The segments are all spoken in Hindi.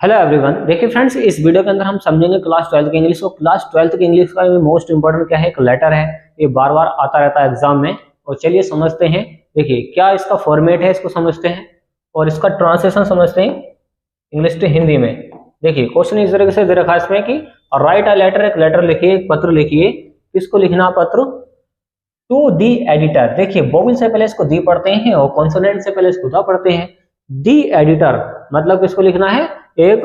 Hello everyone. देखिए फ्रेंड्स, इस वीडियो के अंदर हम समझेंगे क्लास 12 की इंग्लिश। और क्लास 12 की इंग्लिश का मोस्ट इंपॉर्टेंट क्या है, एक लेटर है। ये बार बार आता रहता है एग्जाम में। और चलिए समझते हैं। देखिए क्या इसका फॉर्मेट है, इसको समझते हैं और इसका ट्रांसलेशन समझते हैं इंग्लिश टू हिंदी में। देखिए क्वेश्चन इस तरीके से दे रखा है इसमें कि राइट अ लेटर, एक लेटर लिखिए, एक पत्र लिखिए। किसको लिखना पत्र? To the editor. देखिए वोवेल से पहले इसको दी पढ़ते हैं और कॉन्सोनेंट से पहले इसको दा पढ़ते हैं। दी एडिटर मतलब किसको लिखना है? एक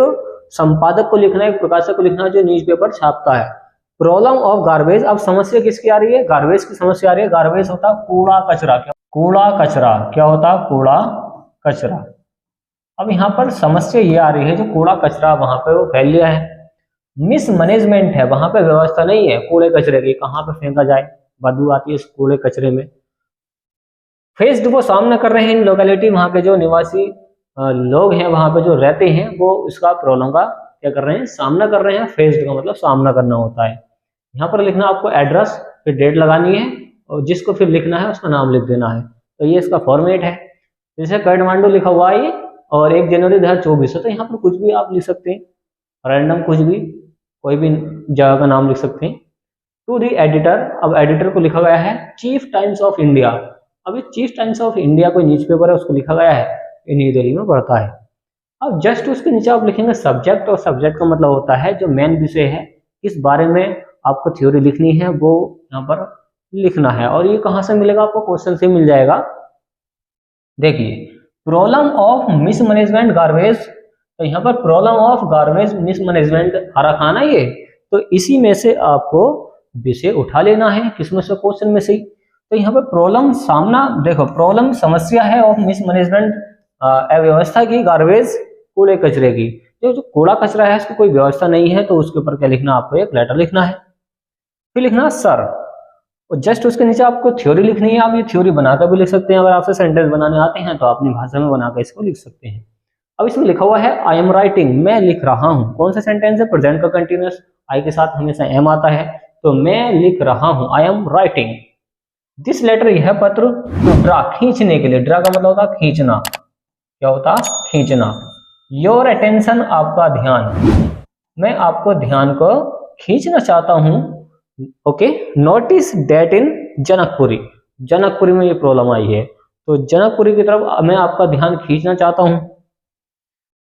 संपादक को लिखना है, एक प्रकाशक को लिखना है जो न्यूज़पेपर छापता है। Problem of garbage. अब समस्या किसकी आ रही है? गार्बेज की समस्या आ रही है। गार्बेज होता है कूड़ा कचरा। कूड़ा कचरा क्या होता है? कूड़ा कचरा। अब यहाँ पर समस्या ये आ रही है, जो कूड़ा कचरा वहां पे वो फैल गया है। मिसमैनेजमेंट है, वहां पे व्यवस्था नहीं है कूड़े कचरे की, कहाँ पे फेंका जाए, बदबू आती है इस कूड़े कचरे में। फेस्ड वो सामना कर रहे हैं इन लोकेलिटी, वहाँ के जो निवासी लोग हैं वहाँ पे जो रहते हैं, वो इसका प्रॉब्लम का क्या कर रहे हैं? सामना कर रहे हैं। फेस्ड का मतलब सामना करना होता है। यहाँ पर लिखना आपको एड्रेस, फिर डेट लगानी है और जिसको फिर लिखना है उसका नाम लिख देना है। तो ये इसका फॉर्मेट है। जैसे काठमांडू लिखा हुआ है ये और 1 जनवरी 2024 है, तो यहाँ पर कुछ भी आप लिख सकते हैं, रैंडम कुछ भी, कोई भी जगह का नाम लिख सकते हैं। To the editor. अब एडिटर को लिखा गया है चीफ टाइम्स ऑफ इंडिया। अभी चीफ टाइम्स ऑफ इंडिया कोई न्यूज़पेपर है, उसको लिखा गया है, ये न्यू दिल्ली में पड़ता है। अब जस्ट उसके नीचे आप लिखेंगे सब्जेक्ट, और सब्जेक्ट का मतलब होता है जो मेन विषय है, किस बारे में आपको थ्योरी लिखनी है वो यहाँ पर लिखना है। और ये कहाँ से मिलेगा आपको? क्वेश्चन से मिल जाएगा। देखिए प्रॉब्लम ऑफ मिसमैनेजमेंट गार्बेज, तो यहाँ पर प्रॉब्लम ऑफ गार्बेज मिसमैनेजमेंट आ रखा है ना ये, तो इसी में से आपको विषय उठा लेना है। किसमें से? क्वेश्चन में से ही। तो यहाँ पर प्रॉब्लम सामना, देखो प्रॉब्लम समस्या है ऑफ मिसमैनेजमेंट, अव्यवस्था की, गार्बेज कूड़े कचरे की। जो कूड़ा कचरा है इसकी कोई व्यवस्था नहीं है, तो उसके ऊपर क्या लिखना? आपको एक लेटर लिखना है, फिर लिखना सर। और जस्ट उसके नीचे आपको थ्योरी लिखनी है। आप ये थ्योरी बनाकर भी लिख सकते हैं, अगर आपसे सेंटेंस बनाने आते हैं तो अपनी भाषा में बनाकर इसको लिख सकते हैं। अब इसमें लिखा हुआ है आई एम राइटिंग, मैं लिख रहा हूँ। कौन सा सेंटेंस है? प्रेजेंट का कंटिन्यूअस, आई के साथ हमेशा एम आता है, तो मैं लिख रहा हूँ, I am writing this letter. यह पत्र टू ड्रा, खींचने के लिए। ड्रा का मतलब होता है खींचना। क्या होता? खींचना। योर अटेंशन, आपका ध्यान। मैं आपको ध्यान को खींचना चाहता हूँ। ओके। नोटिस डेट इन जनकपुरी। जनकपुरी में ये प्रॉब्लम आई है, तो जनकपुरी की तरफ मैं आपका ध्यान खींचना चाहता हूँ।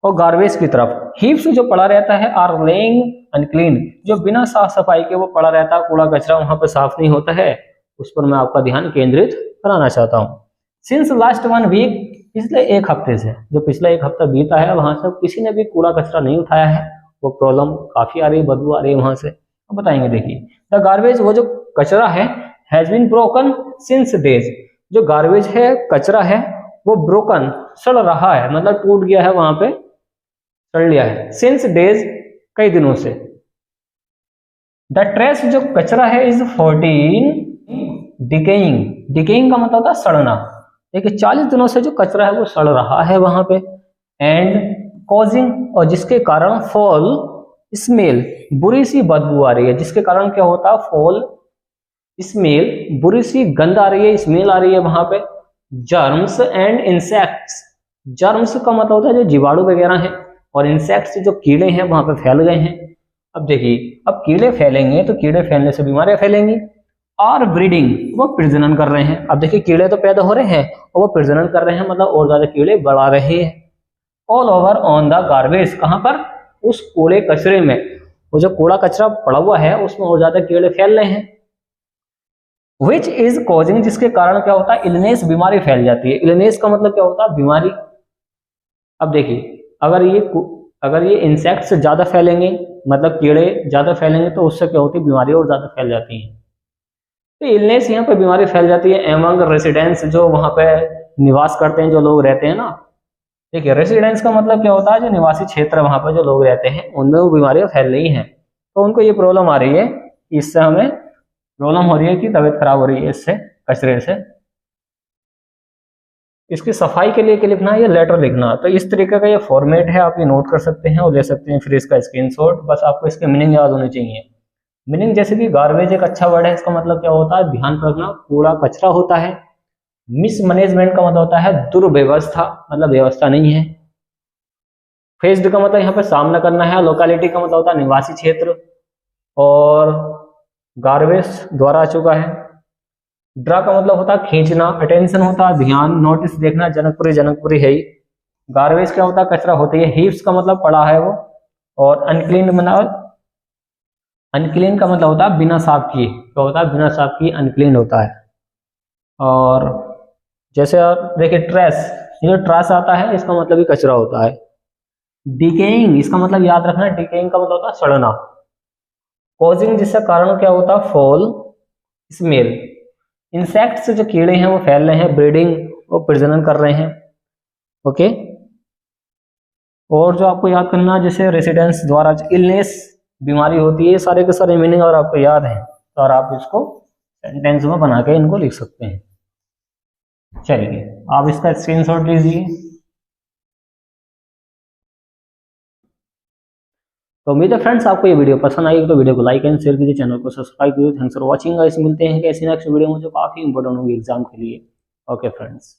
और गार्बेज की तरफ, हीप्स जो पड़ा रहता है, आर लेइंग अनक्लीन, जो बिना साफ सफाई के वो पड़ा रहता है, कूड़ा कचरा वहां पर साफ नहीं होता है, उस पर मैं आपका ध्यान केंद्रित कराना चाहता हूँ। सिंस लास्ट 1 वीक, पिछले एक हफ्ते से, जो पिछला एक हफ्ता बीता है वहां से किसी ने भी कूड़ा कचरा नहीं उठाया है, वो प्रॉब्लम काफी आ रही है, बदबू आ रही है वहां से। अब बताएंगे। देखिए द गार्बेज, वो जो कचरा है, has been broken since days, जो गार्बेज है, कचरा है, वो ब्रोकन, सड़ रहा है, मतलब टूट गया है, वहां पे सड़ लिया है। सिंस डेज, कई दिनों से। द ट्रेश, जो कचरा है, इज 14 डिकेइंग। डिकेइंग का मतलब होता है सड़ना। देखिए 40 दिनों से जो कचरा है वो सड़ रहा है वहां पे। एंड कॉजिंग, और जिसके कारण फॉल स्मेल, बुरी सी बदबू आ रही है। जिसके कारण क्या होता है? फॉल स्मेल, बुरी सी गंध आ रही है, स्मेल आ रही है वहां पे। जर्म्स एंड इंसेक्ट्स, जर्म्स का मतलब होता है जो जीवाणु वगैरह हैं, और इंसेक्ट्स जो कीड़े हैं वहां पे फैल गए हैं। अब देखिए, अब कीड़े फैलेंगे तो कीड़े फैलने से बीमारियां फैलेंगी। और ब्रीडिंग, वो प्रजनन कर रहे हैं। अब देखिए कीड़े तो पैदा हो रहे हैं और वो प्रजनन कर रहे हैं, मतलब और ज्यादा कीड़े बढ़ा रहे हैं। All over on the garbage, कहां पर? उस कूड़े कचरे में। वो जो कूड़ा कचरा पड़ा हुआ है उसमें और ज्यादा कीड़े फैल रहे हैं। विच इज कॉजिंग, जिसके कारण क्या होता है? इलनेस, बीमारी फैल जाती है। इलनेस का मतलब क्या होता है? बीमारी। अब देखिए अगर ये इंसेक्ट्स ज्यादा फैलेंगे, मतलब कीड़े ज्यादा फैलेंगे, तो उससे क्या होती है? बीमारी और ज्यादा फैल जाती है। तो इलनेस, यहाँ पे बीमारी फैल जाती है। एमंग रेसिडेंट्स, जो वहां पे निवास करते हैं, जो लोग रहते हैं ना। देखिए रेसिडेंस का मतलब क्या होता है? जो निवासी क्षेत्र वहां पर जो लोग रहते हैं उनमें वो बीमारियां फैल रही हैं, तो उनको ये प्रॉब्लम आ रही है। इससे हमें प्रॉब्लम हो रही है कि तबीयत खराब हो रही है इससे, कचरे से। इसकी सफाई के लिए क्या लिखना है? ये लेटर लिखना। तो इस तरीके का ये फॉर्मेट है, आप ये नोट कर सकते हैं और ले सकते हैं फिर इसका स्क्रीनशॉट। बस आपको इसके मीनिंग याद होने चाहिए। मीनिंग जैसे कि गार्बेज एक अच्छा वर्ड है, इसका मतलब क्या होता है? ध्यान रखना, कूड़ा कचरा होता है। मिसमैनेजमेंट का मतलब होता है दुर्व्यवस्था, मतलब व्यवस्था नहीं है। फेस्ड का मतलब यहाँ पे सामना करना है, लोकेलिटी का मतलब होता है निवासी क्षेत्र, और गार्बेज द्वारा आ चुका है। ड्रा का मतलब होता है खींचना, अटेंशन होता है ध्यान, नोटिस देखना, जनकपुरी जनकपुरी है ही। गार्बेज क्या होता है कचरा होती है, हीप्स का मतलब पड़ा है वो, और अनक्लीन मतलब अनक्लीन का मतलब होता है बिना साफ किए, क्या होता है बिना साफ किए अनक्लीन होता है। और जैसे आप देखिए ट्रेस, ये जो ट्रेस आता है इसका मतलब ही कचरा होता है। डिकेइंग इसका मतलब याद रखना, डिकेइंग का मतलब होता है सड़ना। कॉजिंग जिसका कारण क्या होता है फॉल, स्मेल। इंसेक्ट से जो कीड़े हैं वो फैल रहे हैं, ब्रीडिंग वो प्रजनन कर रहे हैं। ओके, और जो आपको याद करना जैसे रेसिडेंस द्वारा इलनेस बीमारी होती है, ये सारे के सारे मीनिंग और आपको याद है तो और आप इसको सेंटेंस में बना के इनको लिख सकते हैं। चलिए आप इसका स्क्रीनशॉट लीजिए। तो उम्मीद है फ्रेंड्स आपको ये वीडियो पसंद आई तो वीडियो को लाइक एंड शेयर कीजिए, चैनल को सब्सक्राइब कीजिए। थैंक्स फॉर वॉचिंग गाइस, मिलते हैं कैसी नेक्स्ट वीडियो में जो काफी इंपॉर्टेंट होगी एग्जाम के लिए। Okay friends.